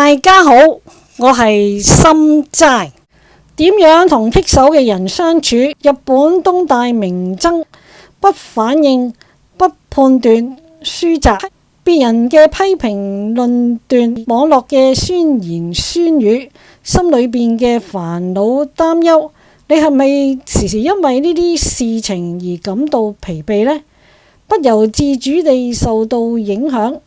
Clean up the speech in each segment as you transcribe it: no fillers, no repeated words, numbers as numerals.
大家好，我係心齋。點樣同棘手嘅人相處？日本東大明僧不反應、不判斷、書摘別人嘅批評論斷、網絡嘅酸言酸語，心裏邊嘅煩惱擔憂，你係咪時時因為呢啲事情而感到疲憊呢？不由自主地受到影響。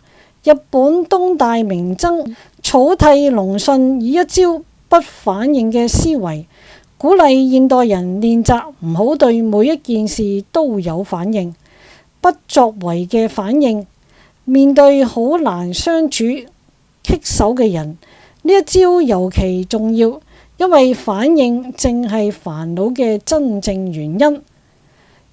日本東大明僧草剃龍信以一招不反應嘅思維，鼓勵現代人練習唔好對每一件事都有反應，不作為嘅反應。面對好難相處棘手嘅人，呢一招尤其重要，因為反應正係煩惱嘅真正原因。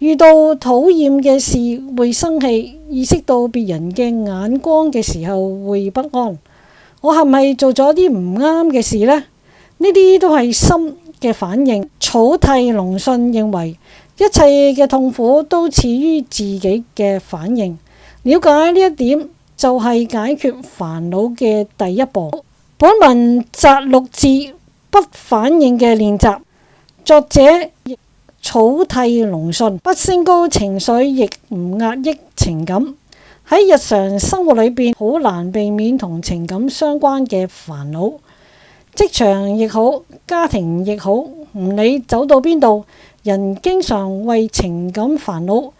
遇到討厭嘅事會生氣，意識到別人嘅眼光嘅時候會不安。我係咪做咗啲唔啱嘅事呢？呢啲都係心嘅反應。草剃龍信認為一切嘅痛苦都始於自己嘅反應。了解呢一點就係解決煩惱嘅第一步。本文摘錄自不反應嘅練習，作者草剃龍信，不升高情緒，亦唔壓抑情感。喺日常生活裏邊，好難避免同情感相關嘅煩惱。職場亦好，家庭亦好，唔理走到邊度，人經常為情感煩惱，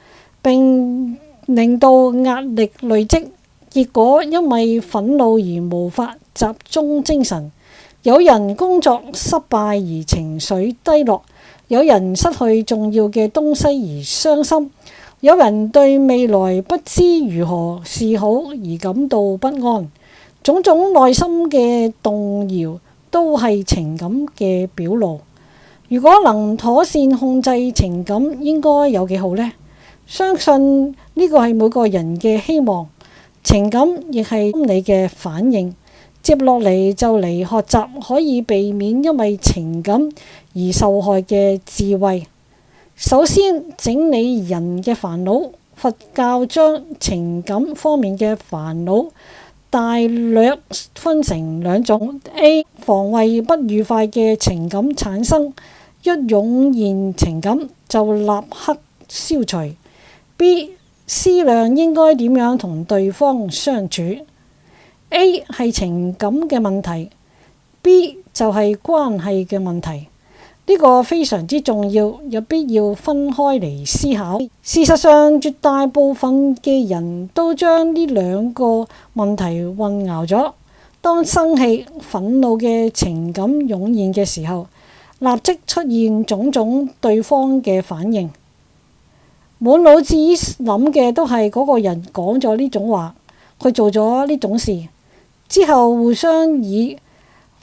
並令到壓力累積，結果因為憤怒而無法集中精神。有人工作失敗而情緒低落，有人失去重要嘅東西而傷心，有人對未來不知如何是好而感到不安。種種內心嘅動搖都係情感嘅表露。如果能妥善控制情感，應該有幾好呢？相信呢個係每個人嘅希望。情感亦係心理嘅反應。接落嚟就嚟學習可以避免因為情感而受害嘅智慧。首先，整理人嘅煩惱。佛教將情感方面嘅煩惱大略分成兩種。A. 防衛不愉快嘅情感產生，一湧現情感就立刻消除。B. 思量應該點樣同對方相處。A 係情感嘅問題， B 就係關係嘅問題。呢個非常之重要，有必要分開嚟思考。事實上，絕大部分嘅人都將呢兩個問題混淆咗。當生氣、憤怒嘅情感湧現嘅時候，立即出現種種對方嘅反應。滿腦子諗嘅都係嗰個人講咗呢種話，佢做咗呢種事。之後互相以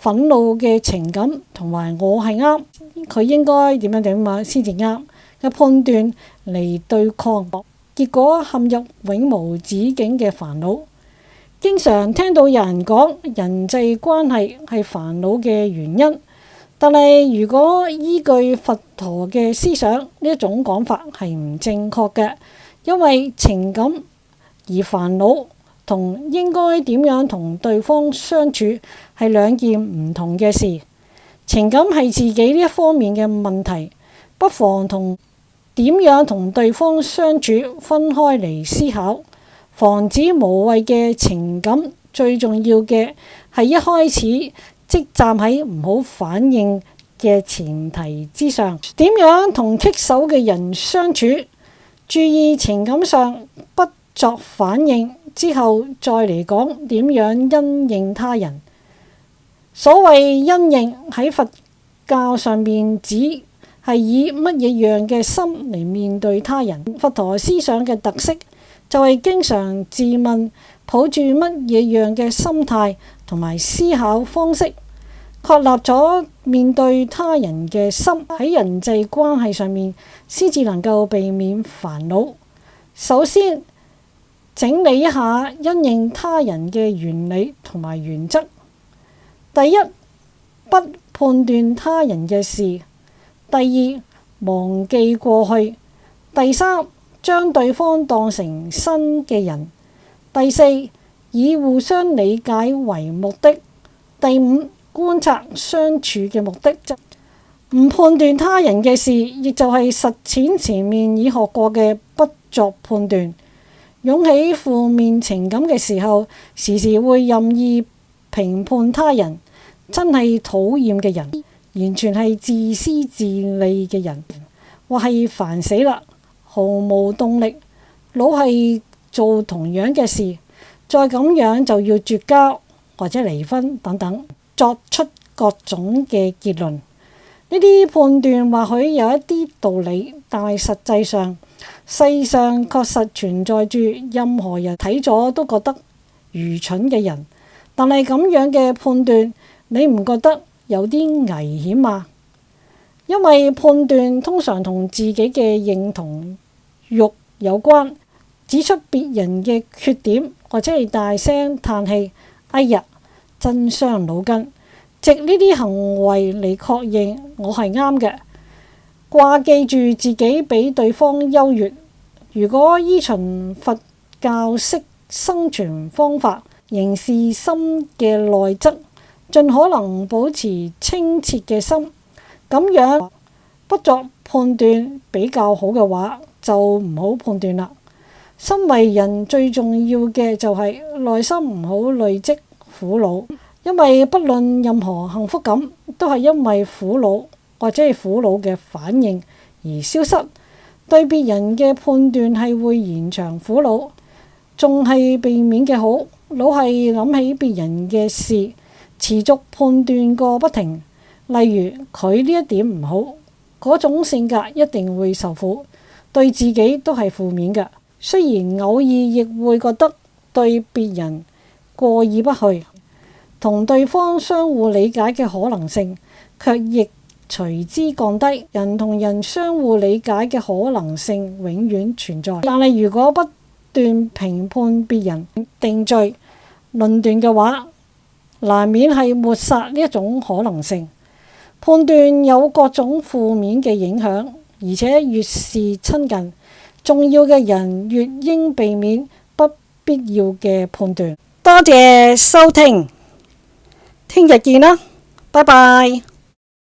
憤怒嘅情感同埋我係啱，佢應該點樣先至啱嘅判斷嚟對抗，結果陷入永無止境嘅煩惱。經常聽到有人講人際關係係煩惱嘅原因，但係如果依據佛陀嘅思想，呢一種講法係唔正確嘅，因為情感而煩惱同應該點樣同對方相處係兩件唔同嘅事。情感係自己呢一方面嘅問題，不妨同點樣同對方相處分開嚟思考，防止無謂嘅情感。最重要嘅係一開始即站喺唔好反應嘅前提之上。點樣同棘手嘅人相處？注意情感上不作反應。之後再嚟講點樣因應他人。所謂因應喺佛教上面指係以乜嘢樣嘅心嚟面對他人。佛陀思想嘅特色就係經常自問，抱住乜嘢樣嘅心態同埋思考方式，確立咗面對他人嘅心，喺人際關係上面先至能夠避免煩惱。首先整理一下因應他人嘅原理同埋原則。第一，不判斷他人嘅事。第二，忘記過去。第三，將對方當成新嘅人。第四，以互相理解為目的。第五，觀察相處嘅目的，唔判斷他人嘅事，亦就係實踐前面已學過嘅不作判斷。湧起負面情感嘅時候，時時會任意評判他人，真係討厭嘅人，完全係自私自利嘅人，或係煩死啦，毫無動力，老係做同樣嘅事，再咁樣就要絕交或者離婚等等，作出各種嘅結論。呢啲判斷或許有一啲道理，但係實際上，世上確實存在住任何人睇咗都覺得愚蠢嘅人。但係咁樣嘅判斷，你唔覺得有啲危險嗎？因為判斷通常同自己嘅認同欲有關，指出別人嘅缺點，或者係大聲嘆氣，哎呀，真傷腦筋。藉呢啲行為嚟確認我係啱嘅，掛記住自己比對方優越。如果依循佛教式生存方法，凝視心嘅內側，盡可能保持清澈嘅心，咁樣不作判斷比較好嘅話，就唔好判斷啦。身為人最重要嘅就係內心唔好累積苦惱。因為不論任何幸福感，都係因為苦惱或者係苦惱嘅反應而消失。對別人嘅判斷係會延長苦惱，仲係避免嘅好。老係諗起別人嘅事，持續判斷個不停。例如佢呢一點唔好，嗰種性格一定會受苦，對自己都係負面嘅。雖然偶爾亦會覺得對別人過意不去，同對方相互理解嘅可能性，卻亦隨之降低。人同人相互理解嘅可能性永遠存在，但係如果不斷評判別人、定罪、論斷嘅話，難免係抹殺呢一種可能性。判斷有各種負面嘅影響，而且越是親近重要嘅人，越應避免不必要嘅判斷。多謝收聽。聽日見啦，拜拜。